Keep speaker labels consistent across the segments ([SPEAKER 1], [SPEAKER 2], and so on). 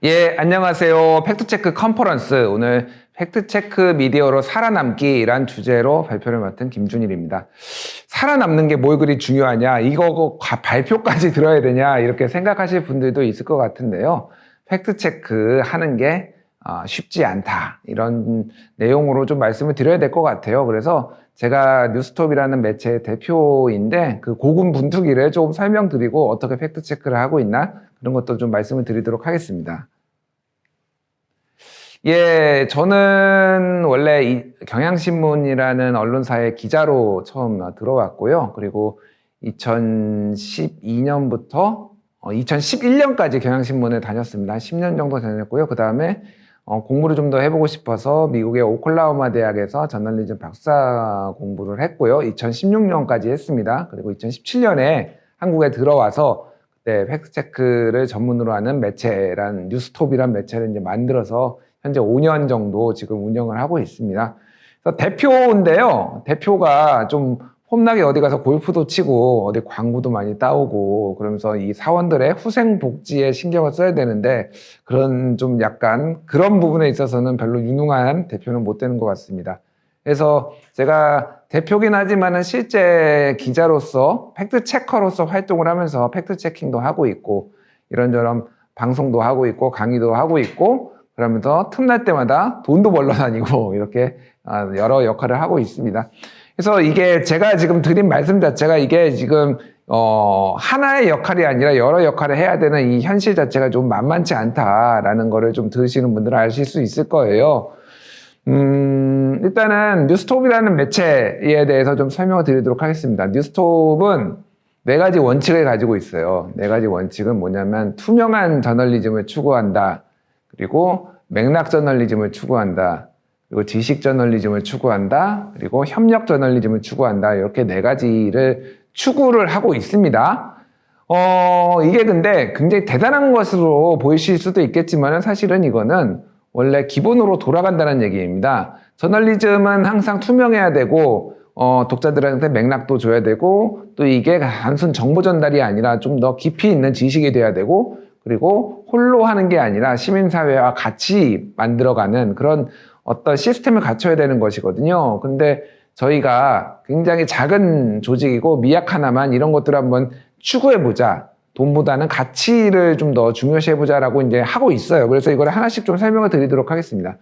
[SPEAKER 1] 예, 안녕하세요. 팩트체크 컨퍼런스. 오늘 팩트체크 미디어로 살아남기란 주제로 발표를 맡은 김준일입니다. 살아남는 게 뭘 그리 중요하냐? 이거 발표까지 들어야 되냐? 이렇게 생각하실 분들도 있을 것 같은데요. 팩트체크 하는 게 쉽지 않다. 이런 내용으로 좀 말씀을 드려야 될 것 같아요. 그래서 제가 뉴스톱이라는 매체의 대표인데 그 고군분투기를 조금 설명드리고 어떻게 팩트체크를 하고 있나? 그런 것도 좀 말씀을 드리도록 하겠습니다. 예, 저는 원래 이 경향신문이라는 언론사의 기자로 처음 들어왔고요. 그리고 2012년부터 2011년까지 경향신문에 다녔습니다. 한 10년 정도 다녔고요. 그 다음에 공부를 좀 더 해보고 싶어서 미국의 오클라호마 대학에서 저널리즘 박사 공부를 했고요. 2016년까지 했습니다. 그리고 2017년에 한국에 들어와서 그때 팩트체크를 전문으로 하는 매체란 뉴스톱이란 매체를 이제 만들어서 현재 5년 정도 지금 운영을 하고 있습니다. 그래서 대표인데요. 대표가 좀 폼나게 어디 가서 골프도 치고 어디 광고도 많이 따오고 그러면서 이 사원들의 후생 복지에 신경을 써야 되는데 그런 좀 약간 그런 부분에 있어서는 별로 유능한 대표는 못 되는 것 같습니다. 그래서 제가 대표긴 하지만은 실제 기자로서 팩트체커로서 활동을 하면서 팩트체킹도 하고 있고 이런저런 방송도 하고 있고 강의도 하고 있고 그러면서 틈날 때마다 돈도 벌러 다니고 이렇게 여러 역할을 하고 있습니다. 그래서 이게 제가 지금 드린 말씀 자체가 이게 지금 하나의 역할이 아니라 여러 역할을 해야 되는 이 현실 자체가 좀 만만치 않다라는 거를 좀 들으시는 분들은 아실 수 있을 거예요. 일단은 뉴스톱이라는 매체에 대해서 좀 설명을 드리도록 하겠습니다. 뉴스톱은 4가지 원칙을 가지고 있어요. 4가지 원칙은 뭐냐면 투명한 저널리즘을 추구한다. 그리고 맥락 저널리즘을 추구한다. 그리고 지식 저널리즘을 추구한다. 그리고 협력 저널리즘을 추구한다. 이렇게 4가지를 추구를 하고 있습니다. 이게 근데 굉장히 대단한 것으로 보이실 수도 있겠지만 사실은 이거는 원래 기본으로 돌아간다는 얘기입니다. 저널리즘은 항상 투명해야 되고 독자들한테 맥락도 줘야 되고 또 이게 단순 정보 전달이 아니라 좀 더 깊이 있는 지식이 돼야 되고 그리고 홀로 하는 게 아니라 시민사회와 같이 만들어가는 그런 어떤 시스템을 갖춰야 되는 것이거든요. 근데 저희가 굉장히 작은 조직이고 미약 하나만 이런 것들을 한번 추구해보자. 돈보다는 가치를 좀 더 중요시해보자라고 이제 하고 있어요. 그래서 이걸 하나씩 좀 설명을 드리도록 하겠습니다.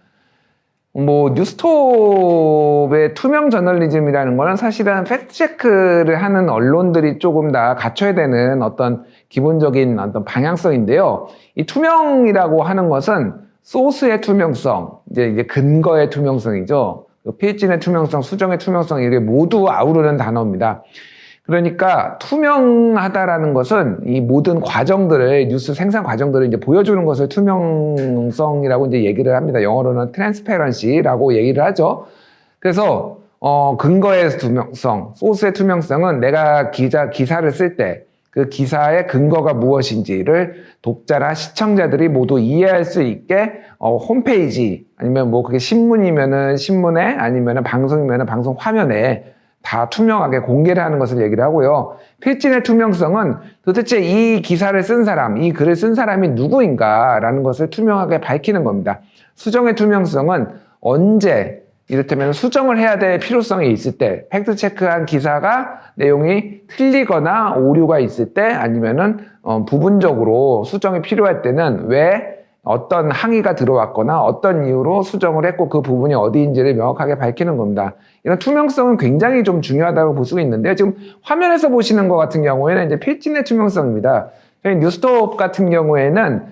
[SPEAKER 1] 뉴스톱의 투명 저널리즘이라는 거는 사실은 팩트체크를 하는 언론들이 조금 다 갖춰야 되는 어떤 기본적인 어떤 방향성인데요. 이 투명이라고 하는 것은 소스의 투명성, 이제 근거의 투명성이죠. 필진의 투명성, 수정의 투명성, 이게 모두 아우르는 단어입니다. 그러니까 투명하다라는 것은 이 모든 과정들을 뉴스 생산 과정들을 이제 보여주는 것을 투명성이라고 이제 얘기를 합니다. 영어로는 transparency라고 얘기를 하죠. 그래서 근거의 투명성, 소스의 투명성은 내가 기사를 쓸 때 그 기사의 근거가 무엇인지를 독자나 시청자들이 모두 이해할 수 있게 홈페이지 아니면 뭐 그게 신문이면은 신문에 아니면은 방송이면은 방송 화면에 다 투명하게 공개를 하는 것을 얘기를 하고요. 필진의 투명성은 도대체 이 기사를 쓴 사람, 이 글을 쓴 사람이 누구인가라는 것을 투명하게 밝히는 겁니다. 수정의 투명성은 언제 이를테면 수정을 해야 될 필요성이 있을 때, 팩트체크한 기사가 내용이 틀리거나 오류가 있을 때 아니면은 부분적으로 수정이 필요할 때는 왜 어떤 항의가 들어왔거나 어떤 이유로 수정을 했고 그 부분이 어디인지를 명확하게 밝히는 겁니다. 이런 투명성은 굉장히 좀 중요하다고 볼 수가 있는데요. 지금 화면에서 보시는 것 같은 경우에는 이제 필진의 투명성입니다. 저희 뉴스톱 같은 경우에는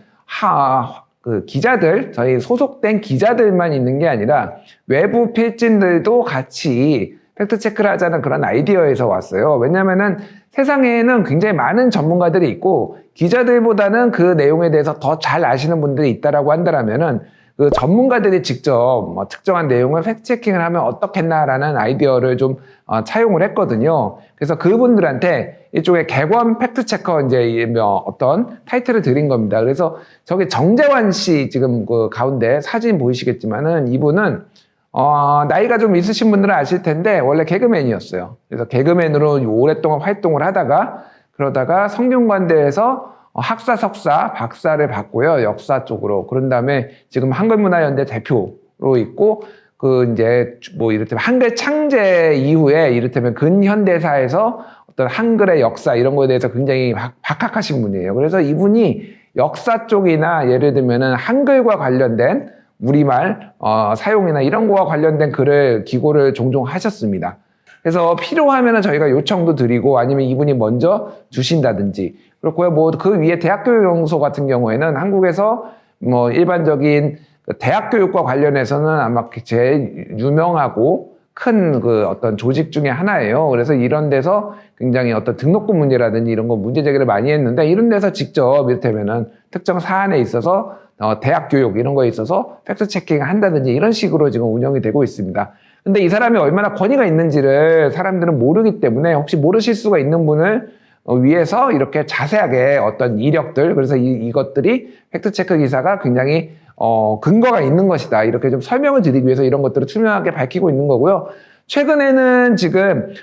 [SPEAKER 1] 그 기자들, 저희 소속된 기자들만 있는 게 아니라 외부 필진들도 같이 팩트체크를 하자는 그런 아이디어에서 왔어요. 왜냐면은 세상에는 굉장히 많은 전문가들이 있고 기자들보다는 그 내용에 대해서 더 잘 아시는 분들이 있다라고 한다면은 그 전문가들이 직접 특정한 내용을 팩트체킹을 하면 어떻겠나라는 아이디어를 좀 차용을 했거든요. 그래서 그분들한테 일종의 객원 팩트체커 이제 어떤 타이틀을 드린 겁니다. 그래서 저기 정재환 씨 지금 그 가운데 사진 보이시겠지만은 이분은 나이가 좀 있으신 분들은 아실 텐데 원래 개그맨이었어요. 그래서 개그맨으로 오랫동안 활동을 하다가 그러다가 성균관대에서 학사, 석사, 박사를 받고요. 역사 쪽으로. 그런 다음에 지금 한글문화연대 대표로 있고, 이를테면 한글 창제 이후에 이를테면 근현대사에서 어떤 한글의 역사 이런 거에 대해서 굉장히 박학하신 분이에요. 그래서 이분이 역사 쪽이나 예를 들면은 한글과 관련된 우리말 사용이나 이런 거와 관련된 글을 기고를 종종 하셨습니다. 그래서 필요하면은 저희가 요청도 드리고 아니면 이분이 먼저 주신다든지 그렇고요. 뭐 그 위에 대학교육연구소 같은 경우에는 한국에서 뭐 일반적인 대학 교육과 관련해서는 아마 제일 유명하고 큰 어떤 조직 중에 하나예요. 그래서 이런 데서 굉장히 어떤 등록금 문제라든지 이런 거 문제 제기를 많이 했는데 이런 데서 직접 이를테면은 특정 사안에 있어서 대학 교육 이런 거에 있어서 팩트 체킹 한다든지 이런 식으로 지금 운영이 되고 있습니다. 근데 이 사람이 얼마나 권위가 있는지를 사람들은 모르기 때문에 혹시 모르실 수가 있는 분을 위해서 이렇게 자세하게 어떤 이력들 그래서 이것들이 팩트 체크 기사가 굉장히 근거가 있는 것이다. 이렇게 좀 설명을 드리기 위해서 이런 것들을 투명하게 밝히고 있는 거고요. 최근에는 지금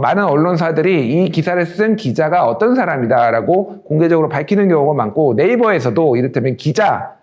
[SPEAKER 1] 많은 언론사들이 이 기사를 쓴 기자가 어떤 사람이다라고 공개적으로 밝히는 경우가 많고 네이버에서도 이를테면 기자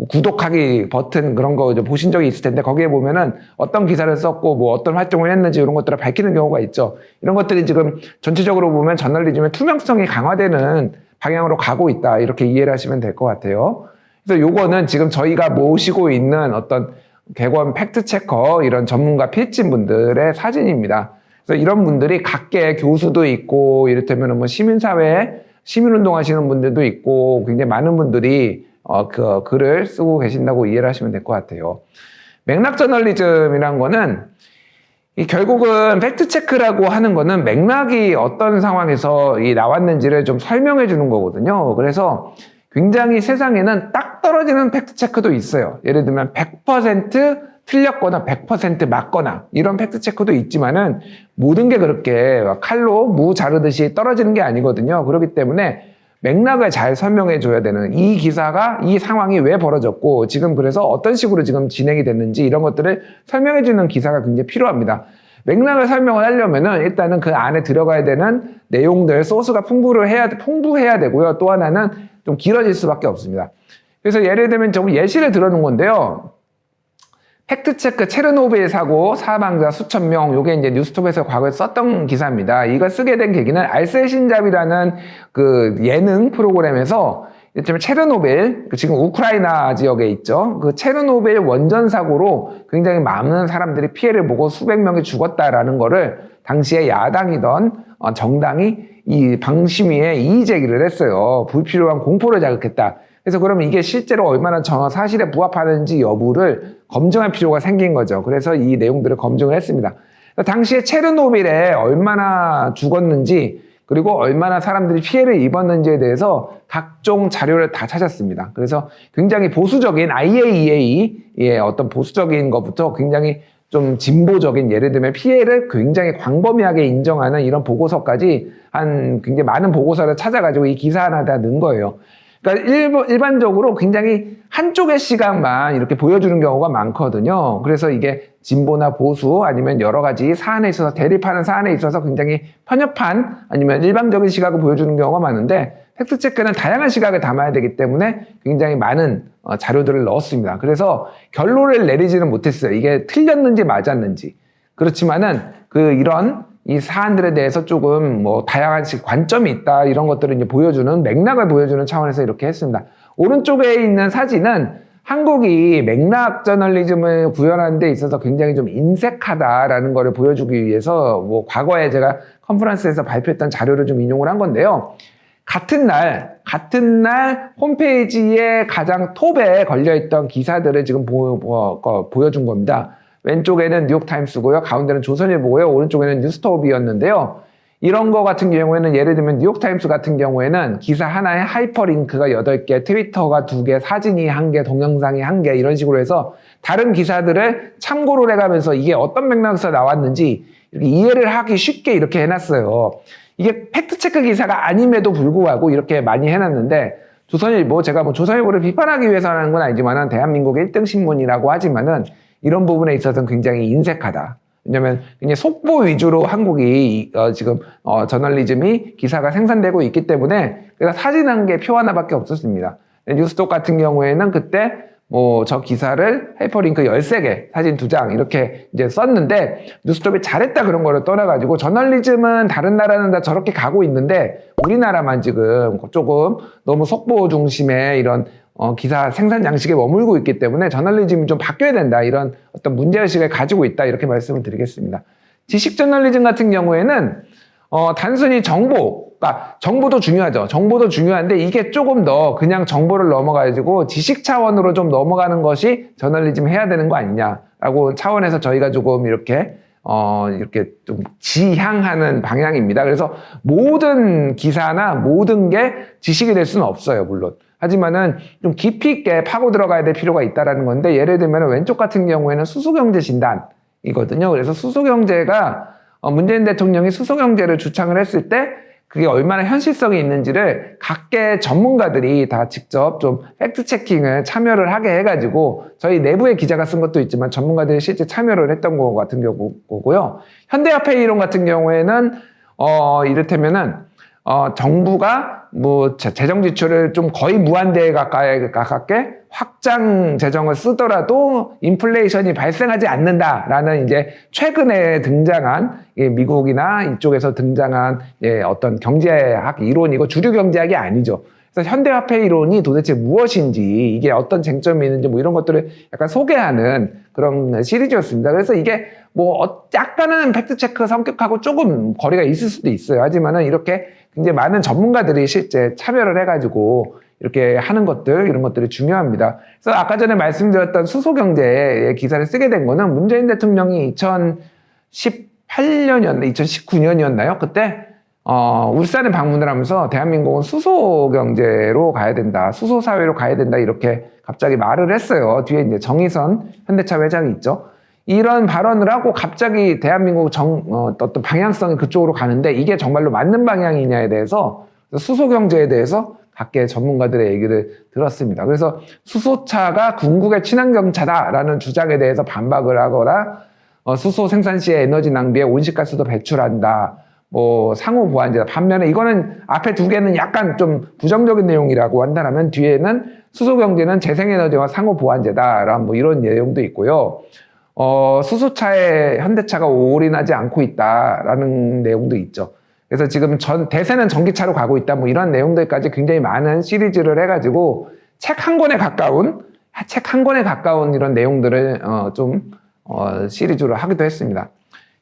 [SPEAKER 1] 구독하기 버튼 그런 거 보신 적이 있을 텐데 거기에 보면은 어떤 기사를 썼고 뭐 어떤 활동을 했는지 이런 것들을 밝히는 경우가 있죠. 이런 것들이 지금 전체적으로 보면 저널리즘의 투명성이 강화되는 방향으로 가고 있다. 이렇게 이해를 하시면 될 것 같아요. 그래서 요거는 지금 저희가 모시고 있는 어떤 객원 팩트체커 이런 전문가 필진분들의 사진입니다. 그래서 이런 분들이 각계 교수도 있고 이를테면 뭐 시민사회 시민운동 하시는 분들도 있고 굉장히 많은 분들이 그 글을 쓰고 계신다고 이해를 하시면 될 것 같아요. 맥락 저널리즘이란 거는 결국은 팩트체크라고 하는 거는 맥락이 어떤 상황에서 나왔는지를 좀 설명해 주는 거거든요. 그래서 굉장히 세상에는 딱 떨어지는 팩트체크도 있어요. 예를 들면 100% 틀렸거나 100% 맞거나 이런 팩트체크도 있지만은 모든 게 그렇게 칼로 무 자르듯이 떨어지는 게 아니거든요. 그렇기 때문에 맥락을 잘 설명해 줘야 되는 이 기사가 이 상황이 왜 벌어졌고 지금 그래서 어떤 식으로 지금 진행이 됐는지 이런 것들을 설명해 주는 기사가 굉장히 필요합니다. 맥락을 설명을 하려면은 일단은 그 안에 들어가야 되는 내용들, 소스가 풍부해야 되고요. 또 하나는 좀 길어질 수밖에 없습니다. 그래서 예를 들면 좀 예시를 들어놓은 건데요. 팩트체크 체르노빌 사고 사망자 수천 명, 요게 이제 뉴스톱에서 과거에 썼던 기사입니다. 이걸 쓰게 된 계기는 알쓸신잡이라는 그 예능 프로그램에서 체르노빌, 지금 우크라이나 지역에 있죠. 그 체르노빌 원전 사고로 굉장히 많은 사람들이 피해를 보고 수백 명이 죽었다라는 거를 당시에 야당이던 정당이 이 방심위에 이의 제기를 했어요. 불필요한 공포를 자극했다. 그래서 그러면 이게 실제로 얼마나 사실에 부합하는지 여부를 검증할 필요가 생긴 거죠. 그래서 이 내용들을 검증을 했습니다. 당시에 체르노빌에 얼마나 죽었는지 그리고 얼마나 사람들이 피해를 입었는지에 대해서 각종 자료를 다 찾았습니다. 그래서 굉장히 보수적인 IAEA의 어떤 보수적인 것부터 굉장히 좀 진보적인 예를 들면 피해를 굉장히 광범위하게 인정하는 이런 보고서까지 한 굉장히 많은 보고서를 찾아가지고 이 기사 하나 다 넣은 거예요. 그러니까 일반적으로 굉장히 한쪽의 시각만 이렇게 보여주는 경우가 많거든요. 그래서 이게 진보나 보수 아니면 여러 가지 사안에 있어서 대립하는 사안에 있어서 굉장히 편협한 아니면 일방적인 시각을 보여주는 경우가 많은데 팩트체크는 다양한 시각을 담아야 되기 때문에 굉장히 많은 자료들을 넣었습니다. 그래서 결론을 내리지는 못했어요. 이게 틀렸는지 맞았는지. 그렇지만은 이런 이 사안들에 대해서 조금 다양한 관점이 있다 이런 것들을 이제 보여주는 맥락을 보여주는 차원에서 이렇게 했습니다. 오른쪽에 있는 사진은 한국이 맥락 저널리즘을 구현하는 데 있어서 굉장히 좀 인색하다라는 거를 보여주기 위해서 과거에 제가 컨퍼런스에서 발표했던 자료를 좀 인용을 한 건데요. 같은 날 홈페이지에 가장 톱에 걸려있던 기사들을 지금 보여준 겁니다. 왼쪽에는 뉴욕타임스고요. 가운데는 조선일보고요. 오른쪽에는 뉴스톱이었는데요. 이런 거 같은 경우에는 예를 들면 뉴욕타임스 같은 경우에는 기사 하나에 하이퍼링크가 8개, 트위터가 2개, 사진이 1개, 동영상이 1개 이런 식으로 해서 다른 기사들을 참고를 해가면서 이게 어떤 맥락에서 나왔는지 이렇게 이해를 하기 쉽게 이렇게 해놨어요. 이게 팩트체크 기사가 아님에도 불구하고 이렇게 많이 해놨는데 조선일보, 제가 조선일보를 비판하기 위해서 하는 건 아니지만은 대한민국의 1등 신문이라고 하지만은 이런 부분에 있어서는 굉장히 인색하다. 왜냐면 그냥 속보 위주로 한국이 지금 저널리즘이 기사가 생산되고 있기 때문에 그래서 사진 한 개, 표 하나밖에 없었습니다. 뉴스톱 같은 경우에는 그때 뭐 저 기사를 하이퍼링크 13개, 사진 2장 이렇게 이제 썼는데 뉴스톱이 잘했다 그런 거를 떠나가지고 저널리즘은 다른 나라는 다 저렇게 가고 있는데 우리나라만 지금 조금 너무 속보 중심의 이런 기사 생산 양식에 머물고 있기 때문에 저널리즘이 좀 바뀌어야 된다. 이런 어떤 문제의식을 가지고 있다. 이렇게 말씀을 드리겠습니다. 지식 저널리즘 같은 경우에는 단순히 그러니까 정보도 중요하죠. 정보도 중요한데 이게 조금 더 그냥 정보를 넘어가지고 지식 차원으로 좀 넘어가는 것이 저널리즘 해야 되는 거 아니냐라고 차원에서 저희가 조금 이렇게 좀 지향하는 방향입니다. 그래서 모든 기사나 모든 게 지식이 될 수는 없어요, 물론. 하지만은 좀 깊이 있게 파고 들어가야 될 필요가 있다라는 건데, 예를 들면 왼쪽 같은 경우에는 수소경제 진단이거든요. 그래서 수소경제가 문재인 대통령이 수소경제를 주창을 했을 때 그게 얼마나 현실성이 있는지를 각계 전문가들이 다 직접 좀 팩트체킹을 참여를 하게 해가지고 저희 내부의 기자가 쓴 것도 있지만 전문가들이 실제 참여를 했던 거 같은 경우고요. 현대화폐 이론 같은 경우에는 이를테면은 정부가 뭐 재정 지출을 좀 거의 무한대에 가깝게 확장 재정을 쓰더라도 인플레이션이 발생하지 않는다라는 이제 최근에 등장한 미국이나 이쪽에서 등장한 어떤 경제학 이론이고 주류 경제학이 아니죠. 그래서 현대화폐 이론이 도대체 무엇인지 이게 어떤 쟁점이 있는지 뭐 이런 것들을 약간 소개하는 그런 시리즈였습니다. 그래서 이게 뭐 약간은 팩트체크 성격하고 조금 거리가 있을 수도 있어요. 하지만은 이렇게 굉장히 많은 전문가들이 실제 참여를 해가지고 이렇게 하는 것들, 이런 것들이 중요합니다. 그래서 아까 전에 말씀드렸던 수소경제의 기사를 쓰게 된 거는 문재인 대통령이 2018년이었나, 2019년이었나요? 그때 울산에 방문을 하면서 대한민국은 수소경제로 가야 된다, 수소사회로 가야 된다, 이렇게 갑자기 말을 했어요. 뒤에 이제 정의선 현대차 회장이 있죠. 이런 발언을 하고 갑자기 대한민국 어떤 방향성이 그쪽으로 가는데 이게 정말로 맞는 방향이냐에 대해서 수소경제에 대해서 각계 전문가들의 얘기를 들었습니다. 그래서 수소차가 궁극의 친환경차다라는 주장에 대해서 반박을 하거나 수소 생산 시에 에너지 낭비에 온실가스도 배출한다. 뭐 상호 보완제다. 반면에 이거는 앞에 두 개는 약간 좀 부정적인 내용이라고 한다면 뒤에는 수소경제는 재생에너지와 상호 보완제다라는 뭐 이런 내용도 있고요. 수소차에 현대차가 올인하지 않고 있다라는 내용도 있죠. 그래서 지금 대세는 전기차로 가고 있다, 뭐 이런 내용들까지 굉장히 많은 시리즈를 해가지고 책 한 권에 가까운 이런 내용들을 시리즈로 하기도 했습니다.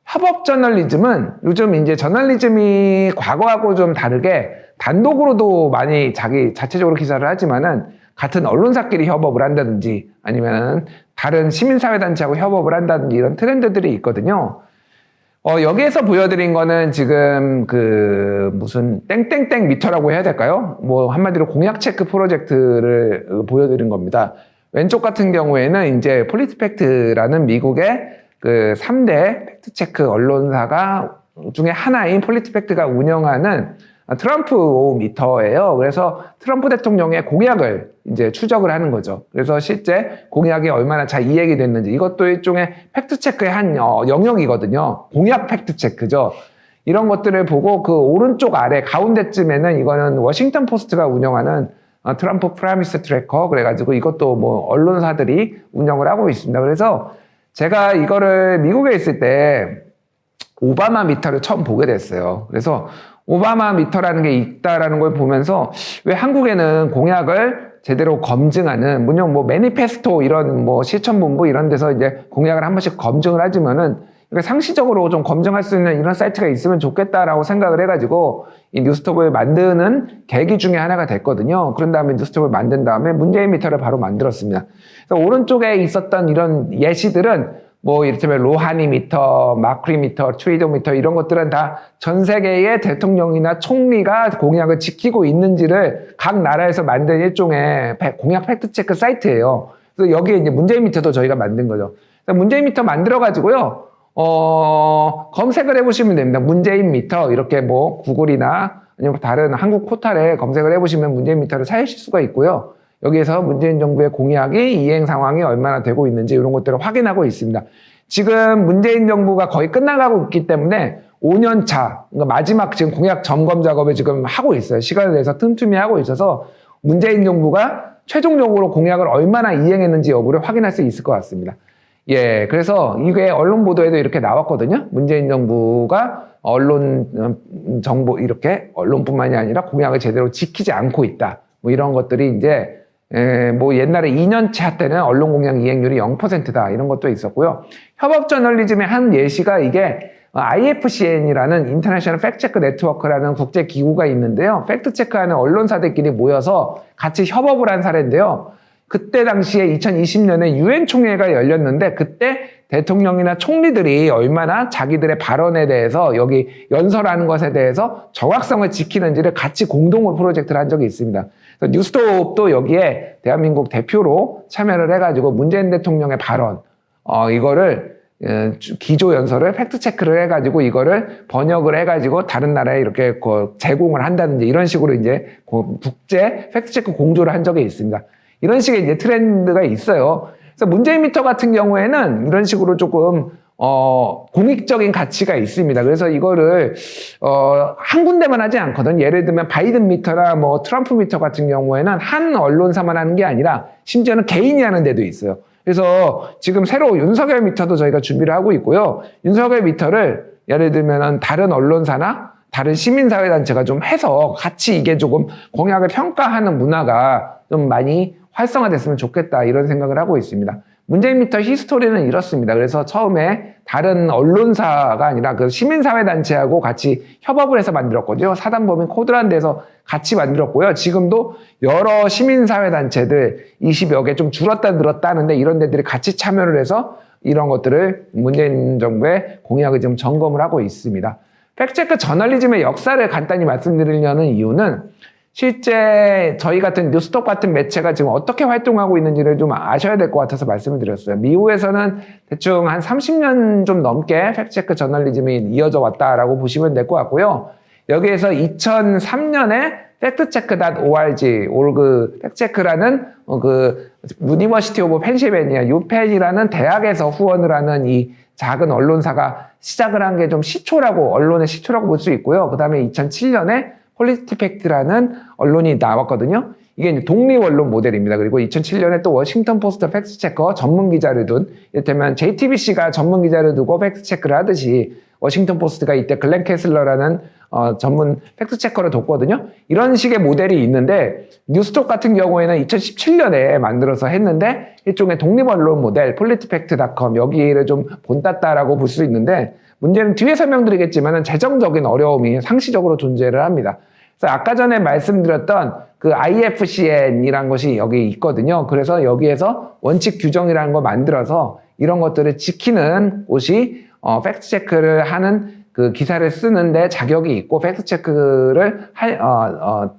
[SPEAKER 1] 협업 저널리즘은 요즘 이제 저널리즘이 과거하고 좀 다르게 단독으로도 많이 자체적으로 기사를 하지만은 같은 언론사끼리 협업을 한다든지 아니면은 다른 시민사회단체하고 협업을 한다든지 이런 트렌드들이 있거든요. 여기에서 보여드린 거는 지금 무슨 땡땡땡 미터라고 해야 될까요? 뭐 한마디로 공약 체크 프로젝트를 보여드린 겁니다. 왼쪽 같은 경우에는 이제 폴리티팩트라는 미국의 3대 팩트체크 언론사가 중에 하나인 폴리티팩트가 운영하는 트럼프 미터예요. 그래서 트럼프 대통령의 공약을 이제 추적을 하는 거죠. 그래서 실제 공약이 얼마나 잘 이행이 됐는지, 이것도 일종의 팩트체크의 한 영역이거든요. 공약 팩트체크죠. 이런 것들을 보고 그 오른쪽 아래 가운데쯤에는 이거는 워싱턴 포스트가 운영하는 트럼프 프라미스 트래커, 그래가지고 이것도 뭐 언론사들이 운영을 하고 있습니다. 그래서 제가 이거를 미국에 있을 때 오바마 미터를 처음 보게 됐어요. 그래서 오바마 미터라는 게 있다라는 걸 보면서 왜 한국에는 공약을 제대로 검증하는, 물론 뭐 매니페스토 이런 뭐 실천본부 이런 데서 이제 공약을 한 번씩 검증을 하지만은 상시적으로 좀 검증할 수 있는 이런 사이트가 있으면 좋겠다라고 생각을 해가지고 이 뉴스톱을 만드는 계기 중에 하나가 됐거든요. 그런 다음에 뉴스톱을 만든 다음에 문재인 미터를 바로 만들었습니다. 그래서 오른쪽에 있었던 이런 예시들은 뭐 이를테면 로하니 미터, 마크리 미터, 트루도 미터 이런 것들은 다 전 세계의 대통령이나 총리가 공약을 지키고 있는지를 각 나라에서 만든 일종의 공약 팩트체크 사이트예요. 그래서 여기에 이제 문재인 미터도 저희가 만든 거죠. 문재인 미터 만들어가지고요, 검색을 해보시면 됩니다. 문재인 미터 이렇게 뭐 구글이나 아니면 다른 한국 포털에 검색을 해보시면 문재인 미터를 찾으실 수가 있고요. 여기에서 문재인 정부의 공약이 이행 상황이 얼마나 되고 있는지 이런 것들을 확인하고 있습니다. 지금 문재인 정부가 거의 끝나가고 있기 때문에 5년 차, 그러니까 마지막 지금 공약 점검 작업을 지금 하고 있어요. 시간을 내서 틈틈이 하고 있어서 문재인 정부가 최종적으로 공약을 얼마나 이행했는지 여부를 확인할 수 있을 것 같습니다. 예, 그래서 이게 언론 보도에도 이렇게 나왔거든요. 문재인 정부가 언론 정보 이렇게 언론뿐만이 아니라 공약을 제대로 지키지 않고 있다. 뭐 이런 것들이 이제 뭐 옛날에 2년차 때는 언론 공약 이행률이 0%다 이런 것도 있었고요. 협업 저널리즘의 한 예시가 이게 IFCN이라는 인터내셔널 팩트체크 네트워크라는 국제 기구가 있는데요. 팩트체크하는 언론사들끼리 모여서 같이 협업을 한 사례인데요. 그때 당시에 2020년에 유엔 총회가 열렸는데 그때 대통령이나 총리들이 얼마나 자기들의 발언에 대해서 여기 연설하는 것에 대해서 정확성을 지키는지를 같이 공동으로 프로젝트를 한 적이 있습니다. 뉴스톱도 여기에 대한민국 대표로 참여를 해가지고 문재인 대통령의 발언 이거를 기조 연설을 팩트 체크를 해가지고 이거를 번역을 해가지고 다른 나라에 이렇게 제공을 한다든지 이런 식으로 이제 국제 팩트 체크 공조를 한 적이 있습니다. 이런 식의 이제 트렌드가 있어요. 그래서 문재인 미터 같은 경우에는 이런 식으로 조금 공익적인 가치가 있습니다. 그래서 이거를 한 군데만 하지 않거든. 예를 들면 바이든 미터나 뭐 트럼프 미터 같은 경우에는 한 언론사만 하는 게 아니라 심지어는 개인이 하는 데도 있어요. 그래서 지금 새로 윤석열 미터도 저희가 준비를 하고 있고요. 윤석열 미터를 예를 들면 다른 언론사나 다른 시민사회단체가 좀 해서 같이 이게 조금 공약을 평가하는 문화가 좀 많이 활성화됐으면 좋겠다 이런 생각을 하고 있습니다. 문재인 미터 히스토리는 이렇습니다. 그래서 처음에 다른 언론사가 아니라 그 시민사회단체하고 같이 협업을 해서 만들었거든요. 사단법인 코드라는 데서 같이 만들었고요. 지금도 여러 시민사회단체들 20여 개 좀 줄었다 늘었다 하는데 이런 데들이 같이 참여를 해서 이런 것들을 문재인 정부의 공약을 좀 점검을 하고 있습니다. 팩트체크 저널리즘의 역사를 간단히 말씀드리려는 이유는 실제 저희 같은 뉴스톱 같은 매체가 지금 어떻게 활동하고 있는지를 좀 아셔야 될 것 같아서 말씀을 드렸어요. 미국에서는 대충 한 30년 좀 넘게 팩트체크 저널리즘이 이어져 왔다라고 보시면 될 것 같고요. 여기에서 2003년에 factcheck.org, 팩트체크라는 그 유니버시티 오브 펜실베니아, 유펜이라는 대학에서 후원을 하는 이 작은 언론사가 시작을 한 게 좀 시초라고, 언론의 시초라고 볼 수 있고요. 그 다음에 2007년에 폴리티팩트라는 언론이 나왔거든요. 이게 이제 독립 언론 모델입니다. 그리고 2007년에 또 워싱턴 포스트 팩트체커 전문 기자를 둔, 이를테면 JTBC가 전문 기자를 두고 팩트체크를 하듯이 워싱턴 포스트가 이때 글렌 캐슬러라는 전문 팩트체커를 뒀거든요. 이런 식의 모델이 있는데 뉴스톱 같은 경우에는 2017년에 만들어서 했는데 일종의 독립 언론 모델 폴리티팩트.com 여기를 좀 본땄다라고 볼 수 있는데 문제는 뒤에 설명드리겠지만 재정적인 어려움이 상시적으로 존재를 합니다. 그래서 아까 전에 말씀드렸던 그 IFCN이라는 것이 여기 있거든요. 그래서 여기에서 원칙 규정이라는 걸 만들어서 이런 것들을 지키는 곳이 팩트체크를 하는 그 기사를 쓰는데 자격이 있고 팩트체크를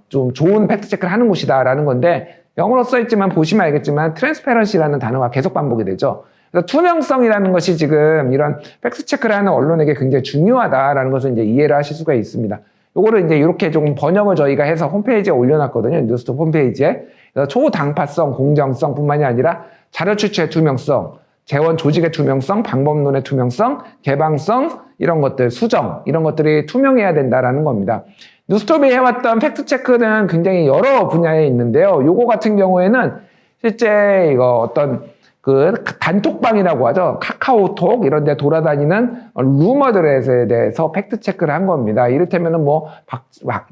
[SPEAKER 1] 좀 좋은 팩트체크를 하는 곳이다라는 건데 영어로 써있지만 보시면 알겠지만 트랜스페런시라는 단어가 계속 반복이 되죠. 그래서 투명성이라는 것이 지금 이런 팩트체크를 하는 언론에게 굉장히 중요하다라는 것을 이제 이해를 하실 수가 있습니다. 요거를 이제 이렇게 조금 번역을 저희가 해서 홈페이지에 올려놨거든요. 뉴스톱 홈페이지에. 그래서 초당파성, 공정성 뿐만이 아니라 자료 출처의 투명성, 재원 조직의 투명성, 방법론의 투명성, 개방성, 이런 것들, 수정, 이런 것들이 투명해야 된다라는 겁니다. 뉴스톱이 해왔던 팩트체크는 굉장히 여러 분야에 있는데요. 요거 같은 경우에는 실제 이거 어떤 그 단톡방이라고 하죠. 카카오톡 이런 데 돌아다니는 루머들에 대해서 팩트 체크를 한 겁니다. 이를테면은 뭐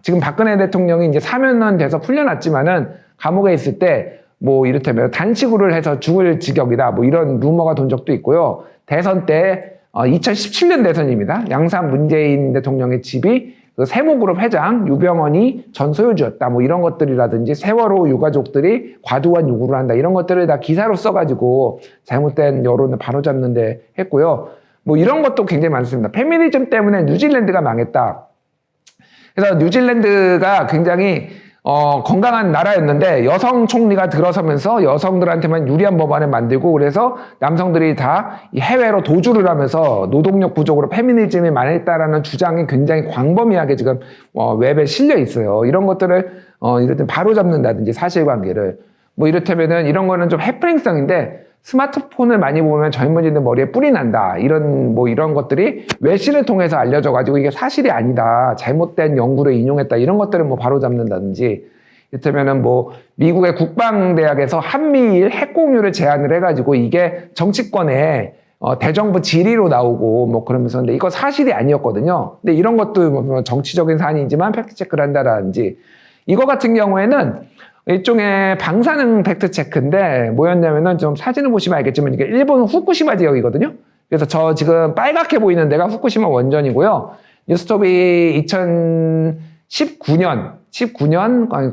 [SPEAKER 1] 지금 박근혜 대통령이 이제 사면은 돼서 풀려났지만은 감옥에 있을 때 뭐 이를테면 단식을 해서 죽을 지경이다. 뭐 이런 루머가 돈 적도 있고요. 대선 때 2017년 대선입니다. 양산 문재인 대통령의 집이 그 세모그룹 회장 유병헌이 전소유주였다. 뭐 이런 것들이라든지 세월호 유가족들이 과도한 요구를 한다. 이런 것들을 다 기사로 써가지고 잘못된 여론을 바로잡는 데 했고요. 뭐 이런 것도 굉장히 많습니다. 페미니즘 때문에 뉴질랜드가 망했다. 그래서 뉴질랜드가 굉장히 건강한 나라였는데 여성 총리가 들어서면서 여성들한테만 유리한 법안을 만들고 그래서 남성들이 다 해외로 도주를 하면서 노동력 부족으로 페미니즘이 망했다라는 주장이 굉장히 광범위하게 지금 웹에 실려 있어요. 이런 것들을 이를테면 바로잡는다든지 사실관계를 뭐 이를테면은 이런 거는 좀 해프닝성인데 스마트폰을 많이 보면 젊은이들 머리에 뿔이 난다. 이런 것들이 외신을 통해서 알려져가지고 이게 사실이 아니다. 잘못된 연구를 인용했다. 이런 것들을 뭐 바로 잡는다든지. 이를테면은 뭐 미국의 국방대학에서 한미일 핵 공유를 제안을 해가지고 이게 정치권에 대정부 질의로 나오고 뭐 그러면서 근데 이거 사실이 아니었거든요. 근데 이런 것도 뭐 정치적인 사안이지만 팩트체크를 한다라든지 이거 같은 경우에는 일종의 방사능 팩트체크인데 뭐였냐면은 좀 사진을 보시면 알겠지만 이게 일본 후쿠시마 지역이거든요. 그래서 저 지금 빨갛게 보이는 데가 후쿠시마 원전이고요. 뉴스톱이 19년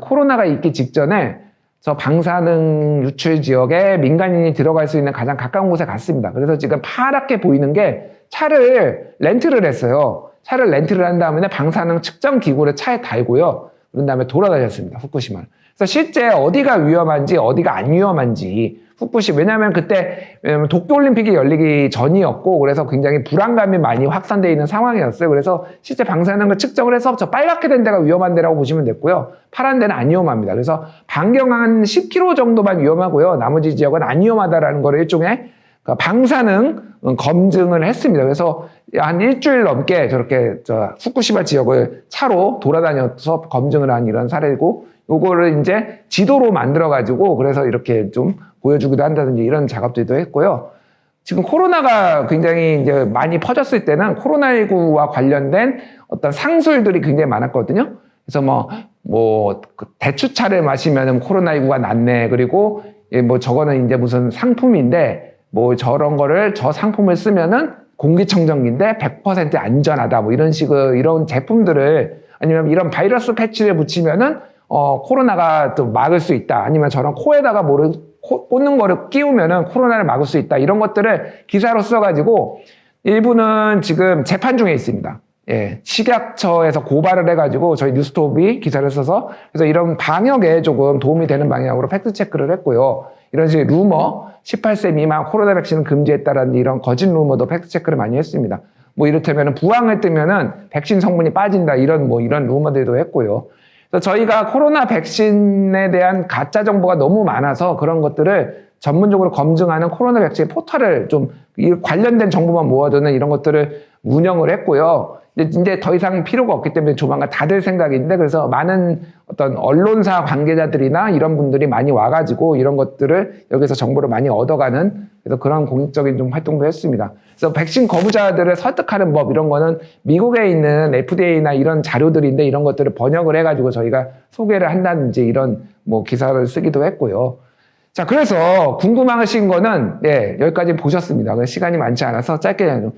[SPEAKER 1] 코로나가 있기 직전에 저 방사능 유출 지역에 민간인이 들어갈 수 있는 가장 가까운 곳에 갔습니다. 그래서 지금 파랗게 보이는 게 차를 렌트를 했어요. 차를 렌트를 한 다음에 방사능 측정 기구를 차에 달고요. 그런 다음에 돌아다녔습니다. 후쿠시마를. 그래서 실제 어디가 위험한지 어디가 안 위험한지 왜냐하면 그때 도쿄올림픽이 열리기 전이었고 그래서 굉장히 불안감이 많이 확산되어 있는 상황이었어요. 그래서 실제 방사능을 측정을 해서 저 빨갛게 된 데가 위험한 데라고 보시면 됐고요. 파란 데는 안 위험합니다. 그래서 반경 한 10km 정도만 위험하고요. 나머지 지역은 안 위험하다라는 거를 일종의 방사능 검증을 했습니다. 그래서 한 일주일 넘게 저렇게 후쿠시마 지역을 차로 돌아다녀서 검증을 한 이런 사례고 요거를 이제 지도로 만들어가지고 그래서 이렇게 좀 보여주기도 한다든지 이런 작업들도 했고요. 지금 코로나가 굉장히 이제 많이 퍼졌을 때는 코로나19와 관련된 어떤 상술들이 굉장히 많았거든요. 그래서 대추차를 마시면 코로나19가 낫네. 그리고 뭐 저거는 이제 무슨 상품인데 뭐 저런 거를 저 상품을 쓰면은 공기청정기인데 100% 안전하다. 뭐 이런 이런 제품들을 아니면 이런 바이러스 패치를 붙이면은 코로나가 또 막을 수 있다. 아니면 저런 코에다가 꽂는 거를 끼우면은 코로나를 막을 수 있다. 이런 것들을 기사로 써가지고 일부는 지금 재판 중에 있습니다. 예, 식약처에서 고발을 해가지고 저희 뉴스톱이 기사를 써서 그래서 이런 방역에 조금 도움이 되는 방향으로 팩트체크를 했고요. 이런 식의 루머, 18세 미만 코로나 백신을 금지했다라는 이런 거짓 루머도 팩트체크를 많이 했습니다. 뭐 이를테면 부항을 뜨면은 백신 성분이 빠진다. 이런 루머들도 했고요. 그래서 저희가 코로나 백신에 대한 가짜 정보가 너무 많아서 그런 것들을 전문적으로 검증하는 코로나 백신 포털을 좀 관련된 정보만 모아두는 이런 것들을 운영을 했고요. 이제 더 이상 필요가 없기 때문에 조만간 닫을 생각인데 그래서 많은 어떤 언론사 관계자들이나 이런 분들이 많이 와가지고 이런 것들을 여기서 정보를 많이 얻어가는 그래서 그런 공익적인 좀 활동도 했습니다. 그래서 백신 거부자들을 설득하는 법 이런 거는 미국에 있는 FDA나 이런 자료들인데 이런 것들을 번역을 해가지고 저희가 소개를 한다든지 이런 뭐 기사를 쓰기도 했고요. 자, 그래서 궁금하신 거는 여기까지 보셨습니다. 시간이 많지 않아서 짧게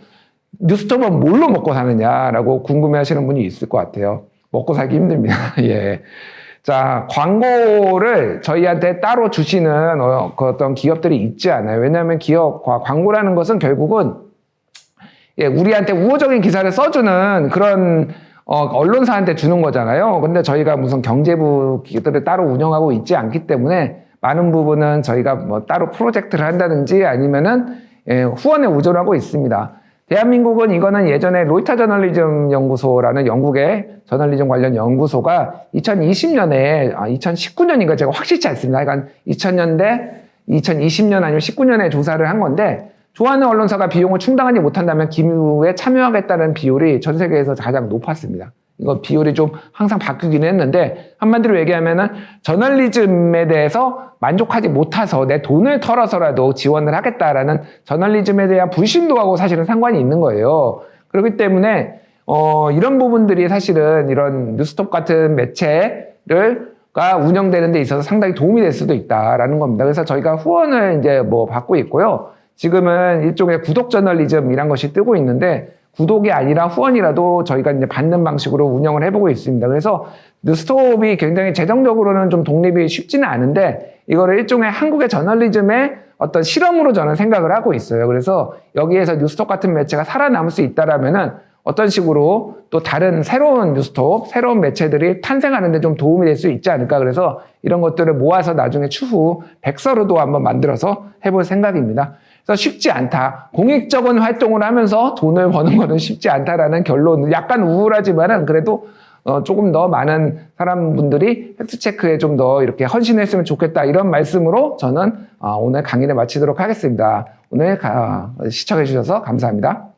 [SPEAKER 1] 뉴스톱은 뭘로 먹고 사느냐라고 궁금해하시는 분이 있을 것 같아요. 먹고 살기 힘듭니다. 예. 자, 광고를 저희한테 따로 주시는 어떤 기업들이 있지 않아요. 왜냐하면 광고라는 것은 결국은 우리한테 우호적인 기사를 써주는 그런 언론사한테 주는 거잖아요. 근데 저희가 무슨 경제부 기업들을 따로 운영하고 있지 않기 때문에 많은 부분은 저희가 뭐 따로 프로젝트를 한다든지 아니면은 후원에 의존하고 있습니다. 대한민국은 이거는 예전에 로이터 저널리즘 연구소라는 영국의 저널리즘 관련 연구소가 2019년인가 제가 확실치 않습니다. 그러니까 2020년 아니면 19년에 조사를 한 건데 좋아하는 언론사가 비용을 충당하지 못한다면 기무에 참여하겠다는 비율이 전 세계에서 가장 높았습니다. 이거 비율이 좀 항상 바뀌긴 했는데 한마디로 얘기하면은 저널리즘에 대해서 만족하지 못해서 내 돈을 털어서라도 지원을 하겠다라는 저널리즘에 대한 불신도하고 사실은 상관이 있는 거예요. 그렇기 때문에 이런 부분들이 사실은 이런 뉴스톱 같은 매체가 운영되는 데 있어서 상당히 도움이 될 수도 있다라는 겁니다. 그래서 저희가 후원을 이제 뭐 받고 있고요. 지금은 일종의 구독 저널리즘이란 것이 뜨고 있는데 구독이 아니라 후원이라도 저희가 이제 받는 방식으로 운영을 해보고 있습니다. 그래서 뉴스톱이 굉장히 재정적으로는 좀 독립이 쉽지는 않은데 이거를 일종의 한국의 저널리즘의 어떤 실험으로 저는 생각을 하고 있어요. 그래서 여기에서 뉴스톱 같은 매체가 살아남을 수 있다라면은 어떤 식으로 또 다른 새로운 뉴스톱, 새로운 매체들이 탄생하는 데 좀 도움이 될 수 있지 않을까. 그래서 이런 것들을 모아서 나중에 추후 백서로도 한번 만들어서 해볼 생각입니다. 그래서 쉽지 않다. 공익적인 활동을 하면서 돈을 버는 거는 쉽지 않다라는 결론. 약간 우울하지만은 그래도 조금 더 많은 사람분들이 팩트체크에 좀 더 이렇게 헌신했으면 좋겠다, 이런 말씀으로 저는 오늘 강의를 마치도록 하겠습니다. 오늘 시청해 주셔서 감사합니다.